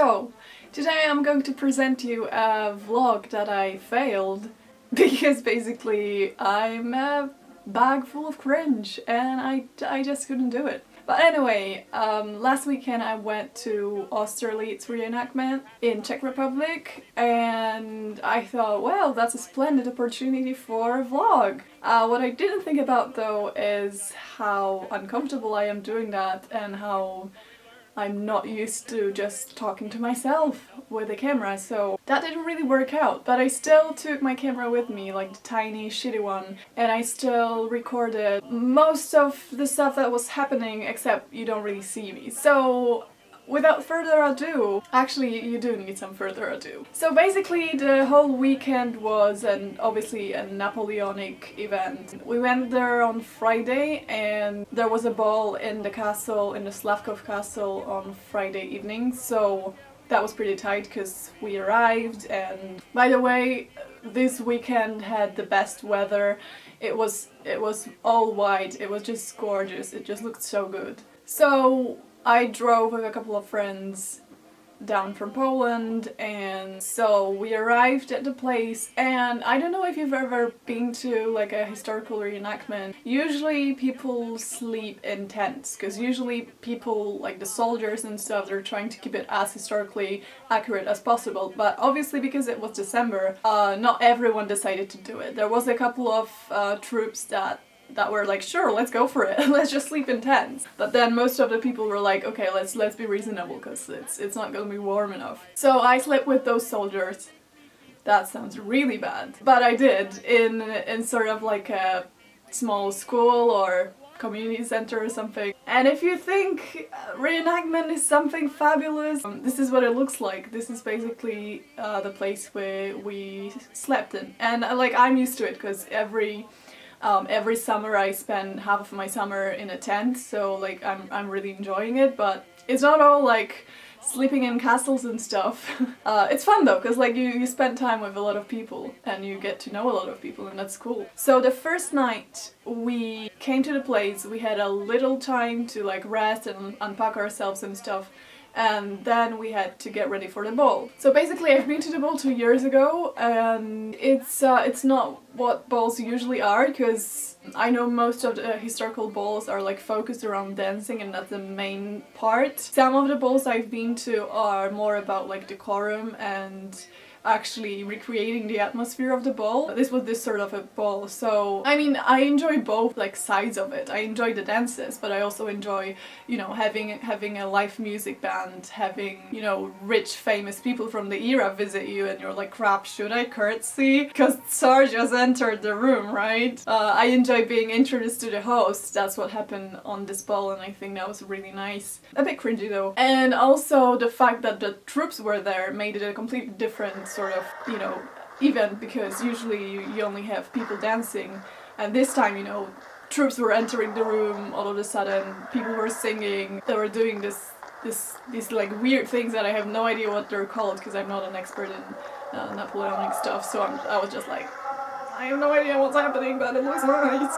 So, today I'm going to present you a vlog that I failed because basically I'm a bag full of cringe and I just couldn't do it. But anyway, last weekend I went to Austerlitz's reenactment in Czech Republic and I thought, well, that's a splendid opportunity for a vlog. What I didn't think about though is how uncomfortable I am doing that and how I'm not used to just talking to myself with a camera, so that didn't really work out. But I still took my camera with me, like the tiny shitty one, and I still recorded most of the stuff that was happening, except you don't really see me. So without further ado, actually you do need some further ado. So basically the whole weekend was obviously a Napoleonic event. We went there on Friday and there was a ball in the castle, in the Slavkov castle on Friday evening, so that was pretty tight because we arrived. And by the way, this weekend had the best weather. It was all white, it was just gorgeous, it just looked so good. So I drove with a couple of friends down from Poland, and so we arrived at the place, and I don't know if you've ever been to like a historical reenactment. Usually people sleep in tents, because usually people, like the soldiers and stuff, they're trying to keep it as historically accurate as possible, but obviously because it was December, not everyone decided to do it. There was a couple of troops that were like, sure, let's go for it, let's just sleep in tents. But then most of the people were like, okay, let's be reasonable because it's not gonna be warm enough. So I slept with those soldiers. That sounds really bad, but I did in sort of like a small school or community center or something. And if you think reenactment is something fabulous, this is what it looks like. This is basically the place where we slept in, and like I'm used to it because every summer I spend half of my summer in a tent, so like I'm really enjoying it, but it's not all like sleeping in castles and stuff. It's fun though, because like you spend time with a lot of people and you get to know a lot of people, and that's cool. So the first night we came to the place, we had a little time to like rest and unpack ourselves and stuff, and then we had to get ready for the ball. So basically I've been to the ball 2 years ago, and it's not what balls usually are, because I know most of the historical balls are like focused around dancing and that's the main part. Some of the balls I've been to are more about like decorum and actually recreating the atmosphere of the ball. This was this sort of a ball, so I mean I enjoy both like sides of it. I enjoy the dances, but I also enjoy, you know, having a live music band, having, you know, rich famous people from the era visit you and you're like, crap, should I curtsy? Because Tsar just entered the room, right? I enjoy being introduced to the host. That's what happened on this ball, and I think that was really nice. A bit cringy though. And also the fact that the troops were there made it a completely different sort of, you know, event, because usually you only have people dancing, and this time, you know, troops were entering the room all of a sudden, people were singing, they were doing these like weird things that I have no idea what they're called because I'm not an expert in Napoleonic stuff, so I was just like, I have no idea what's happening, but it looks nice.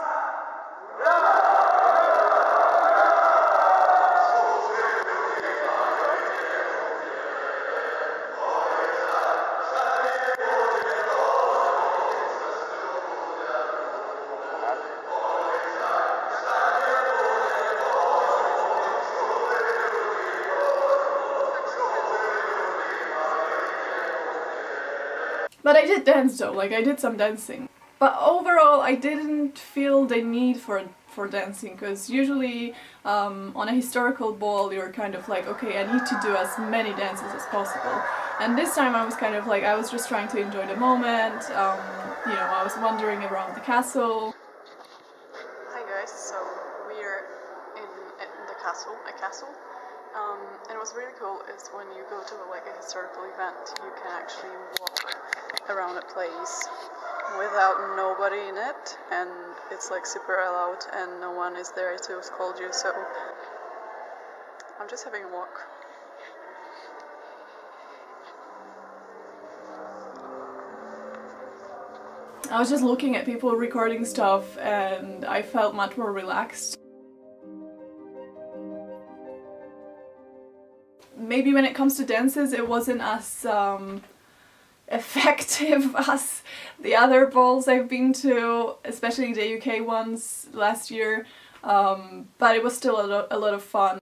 But I did dance though, like I did some dancing. But overall I didn't feel the need for dancing, because usually on a historical ball you're kind of like, okay, I need to do as many dances as possible. And this time I was kind of like, I was just trying to enjoy the moment, you know, I was wandering around the castle. Hi guys, so we're in the castle, and what's really cool is when you go to like a historical event, you can actually walk around a place without nobody in it, and it's like super loud and no one is there to scold you, so I'm just having a walk. I was just looking at people recording stuff and I felt much more relaxed. maybe when it comes to dances it wasn't as effective as the other balls I've been to, especially the UK ones last year, but it was still a lot of fun.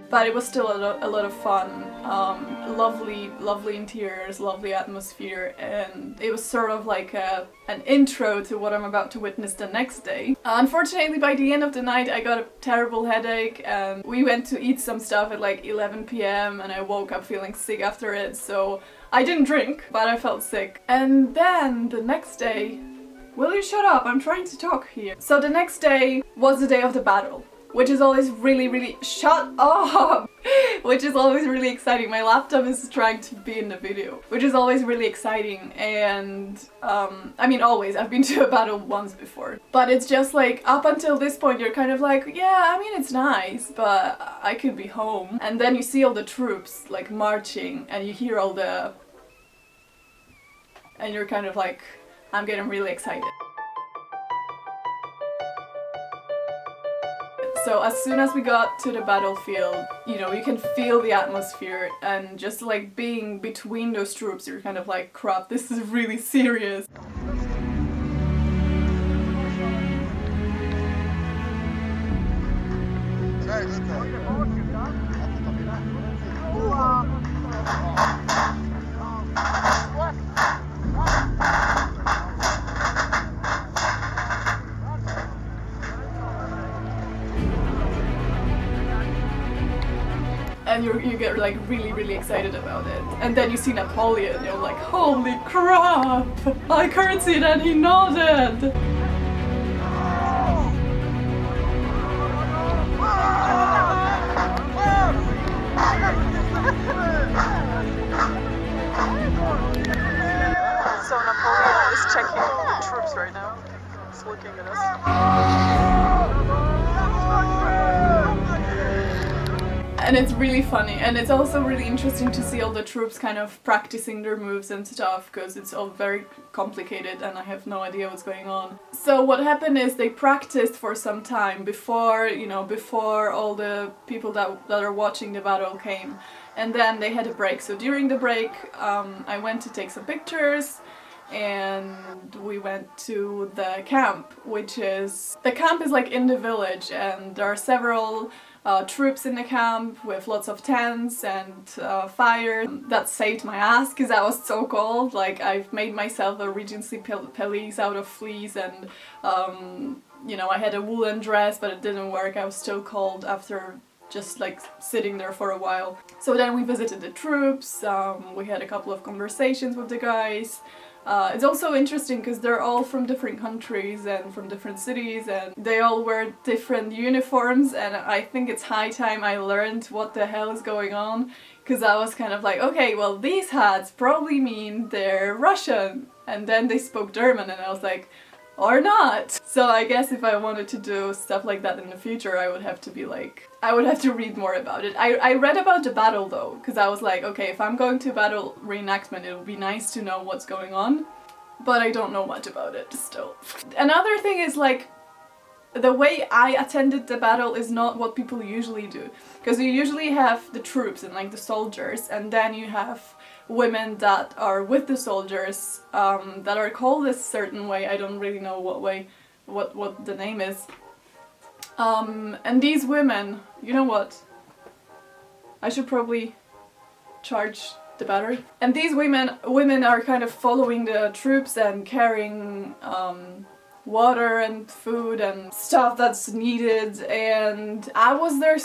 But it was still a lot of fun, lovely interiors, lovely atmosphere, and it was sort of like an intro to what I'm about to witness the next day. Unfortunately, by the end of the night I got a terrible headache, and we went to eat some stuff at like 11 p.m. and I woke up feeling sick after it, so I didn't drink, but I felt sick. And then the next day... Will you shut up? I'm trying to talk here. So the next day was the day of the battle, which is always really shut up, which is always really exciting. My laptop is trying to be in the video, which is always really exciting. And I mean, always, I've been to a battle once before, but it's just like up until this point you're kind of like, yeah, I mean, it's nice, but I could be home. And then you see all the troops like marching and you hear all the, and you're kind of like, I'm getting really excited. So as soon as we got to the battlefield, you know, you can feel the atmosphere, and just like being between those troops, you're kind of like, crap, this is really serious. And you get like really excited about it. And then you see Napoleon, you're like, holy crap! I can't see that he nodded! So Napoleon is checking the troops right now. He's looking at us. And it's really funny, and it's also really interesting to see all the troops kind of practicing their moves and stuff, because it's all very complicated and I have no idea what's going on. So what happened is they practiced for some time before, you know, before all the people that are watching the battle came, and then they had a break. So during the break I went to take some pictures, and we went to the camp, which is... The camp is like in the village, and there are several troops in the camp with lots of tents and fire. That saved my ass because I was so cold. Like, I've made myself a Regency pelisse out of fleece, and you know, I had a woolen dress, but it didn't work. I was still cold after just like sitting there for a while. So then we visited the troops, we had a couple of conversations with the guys. It's also interesting because they're all from different countries and from different cities, and they all wear different uniforms, and I think it's high time I learned what the hell is going on, because I was kind of like, okay, well, these hats probably mean they're Russian, and then they spoke German, and I was like, or not. So I guess if I wanted to do stuff like that in the future, I would have to be like, I would have to read more about it. I read about the battle though, because I was like, okay, if I'm going to battle reenactment, it would be nice to know what's going on, but I don't know much about it still. Another thing is, like, the way I attended the battle is not what people usually do, because you usually have the troops and like the soldiers, and then you have women that are with the soldiers, that are called a certain way. I don't really know what way, what the name is. And these women, you know what? I should probably charge the battery. And these women are kind of following the troops and carrying water and food and stuff that's needed, and I was there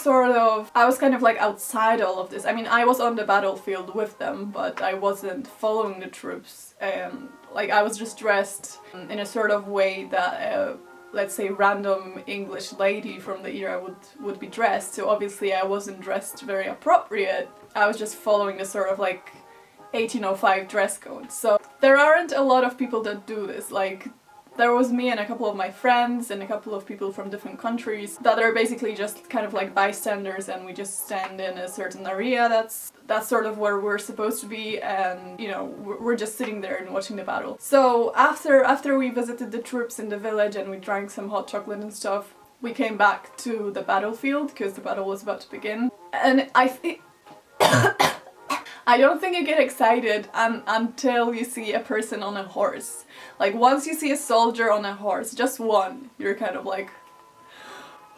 I was kind of like outside all of this. I mean, I was on the battlefield with them, but I wasn't following the troops, and like I was just dressed in a sort of way that let's say random English lady from the era would be dressed, so obviously I wasn't dressed very appropriate. I was just following the sort of like 1805 dress code. So there aren't a lot of people that do this. Like, there was me and a couple of my friends and a couple of people from different countries that are basically just kind of like bystanders, and we just stand in a certain area that's sort of where we're supposed to be, and you know, we're just sitting there and watching the battle. So after we visited the troops in the village and we drank some hot chocolate and stuff, we came back to the battlefield because the battle was about to begin. And I don't think you get excited until you see a person on a horse. Like, once you see a soldier on a horse, just one, you're kind of like,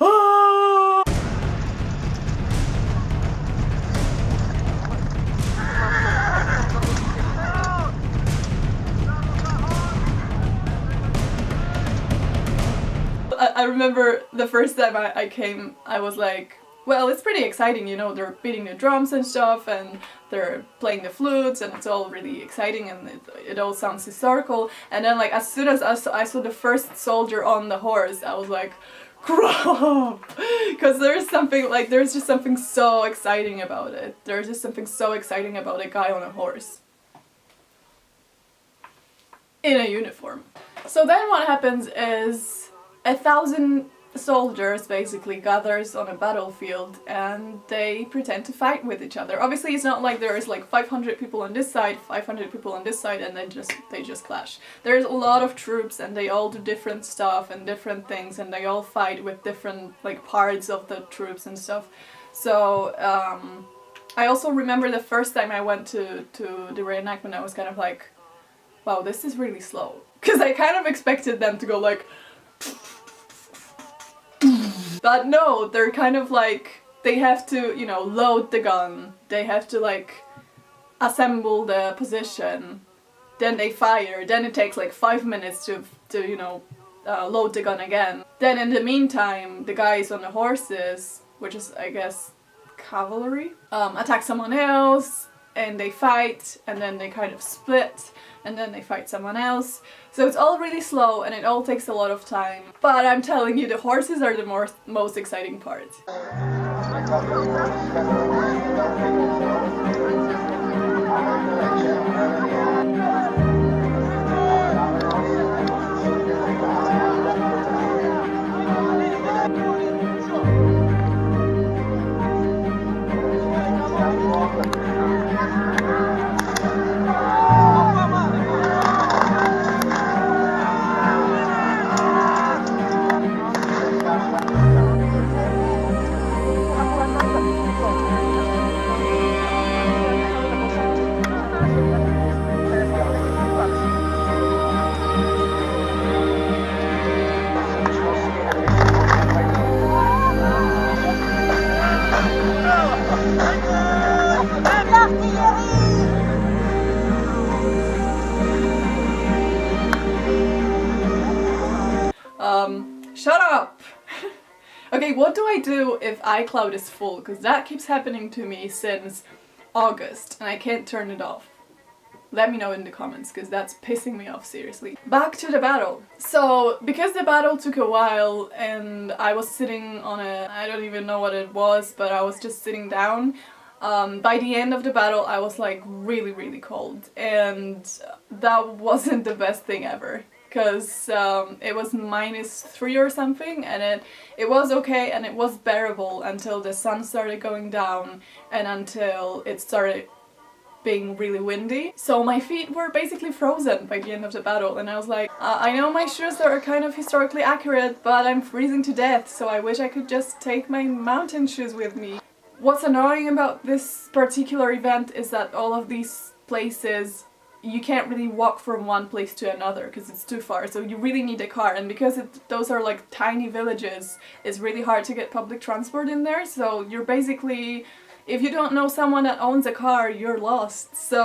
ah! I remember the first time I came, I was like, well, it's pretty exciting, you know, they're beating the drums and stuff, and they're playing the flutes, and it's all really exciting, and it all sounds historical. And then, like, as soon as I saw the first soldier on the horse, I was like, crap! Because there's just something so exciting about it. There's just something so exciting about a guy on a horse. In a uniform. So then what happens is 1,000 soldiers basically gathers on a battlefield, and they pretend to fight with each other. Obviously, it's not like there's like 500 people on this side, 500 people on this side, and then they just clash. There's a lot of troops, and they all do different stuff and different things, and they all fight with different like parts of the troops and stuff. So I also remember the first time I went to the reenactment, I was kind of like, wow, this is really slow, because I kind of expected them to go like. But no, they're kind of like, they have to, you know, load the gun, they have to like assemble the position, then they fire, then it takes like 5 minutes to you know, load the gun again. Then in the meantime, the guys on the horses, which is I guess cavalry, attack someone else, and they fight, and then they kind of split, and then they fight someone else. So it's all really slow, and it all takes a lot of time. But I'm telling you, the horses are the most exciting part. Shut up! Okay, what do I do if iCloud is full? Because that keeps happening to me since August, and I can't turn it off. Let me know in the comments, because that's pissing me off, seriously. Back to the battle. So, because the battle took a while, and I was sitting on I don't even know what it was, but I was just sitting down. By the end of the battle, I was like really, really cold, and that wasn't the best thing ever. Because it was -3 or something, and it was okay and it was bearable until the sun started going down and until it started being really windy. So my feet were basically frozen by the end of the battle, and I was like, I know my shoes are kind of historically accurate, but I'm freezing to death, so I wish I could just take my mountain shoes with me. What's annoying about this particular event is that all of these places, you can't really walk from one place to another because it's too far, so you really need a car, and because those are like tiny villages, it's really hard to get public transport in there, so you're basically, if you don't know someone that owns a car, you're lost. So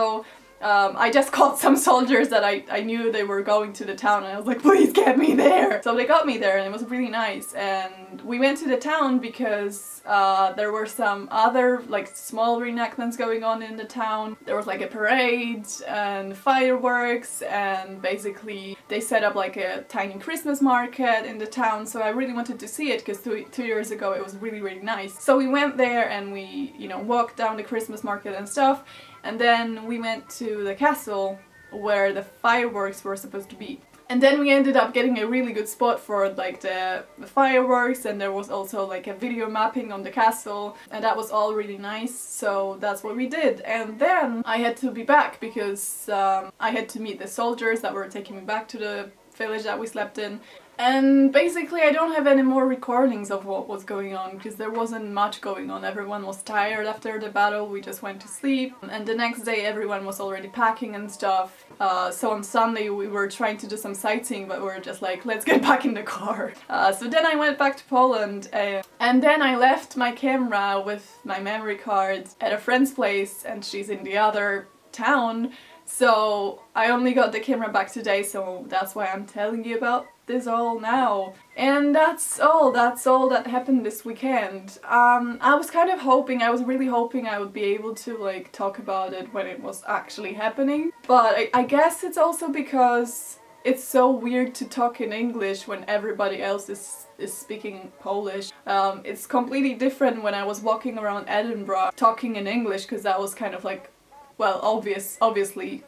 I just called some soldiers that I knew they were going to the town, and I was like, please get me there! So they got me there, and it was really nice. And we went to the town because there were some other like small reenactments going on in the town. There was like a parade and fireworks, and basically they set up like a tiny Christmas market in the town, so I really wanted to see it because two years ago it was really, really nice. So we went there and we, you know, walked down the Christmas market and stuff. And then we went to the castle where the fireworks were supposed to be. And then we ended up getting a really good spot for like the fireworks, and there was also like a video mapping on the castle, and that was all really nice, so that's what we did. And then I had to be back because I had to meet the soldiers that were taking me back to the village that we slept in. And basically I don't have any more recordings of what was going on because there wasn't much going on. Everyone was tired after the battle, we just went to sleep. And the next day everyone was already packing and stuff. So on Sunday we were trying to do some sightseeing, but we were just like, let's get back in the car. So then I went back to Poland and then I left my camera with my memory card at a friend's place, and she's in the other town. So I only got the camera back today, so that's why I'm telling you about this all now. And that's all that happened this weekend. I was kind of hoping, I was really hoping I would be able to like talk about it when it was actually happening. But I guess it's also because it's so weird to talk in English when everybody else is speaking Polish. It's completely different when I was walking around Edinburgh talking in English, because that was kind of like, well, obviously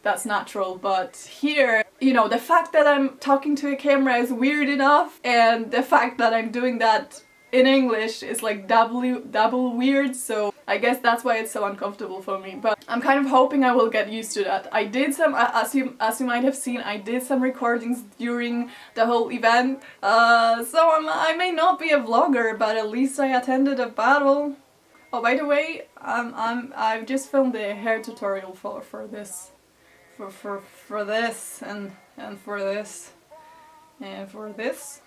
that's natural, but here, you know, the fact that I'm talking to a camera is weird enough, and the fact that I'm doing that in English is like double weird, so I guess that's why it's so uncomfortable for me. But I'm kind of hoping I will get used to that. I did some, as you might have seen, I did some recordings during the whole event, so I may not be a vlogger, but at least I attended a battle. Oh, by the way, I've just filmed a hair tutorial for this. For this and for this and for this,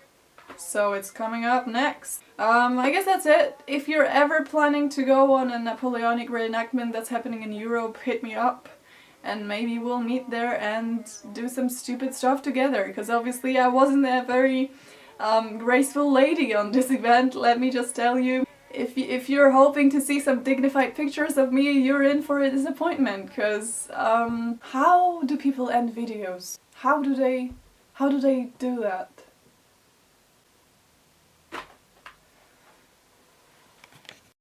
so it's coming up next. I guess that's it. If you're ever planning to go on a Napoleonic reenactment that's happening in Europe, hit me up and maybe we'll meet there and do some stupid stuff together, because obviously I wasn't a very graceful lady on this event, let me just tell you. If you're hoping to see some dignified pictures of me, you're in for a disappointment, because how do people end videos? How do they do that?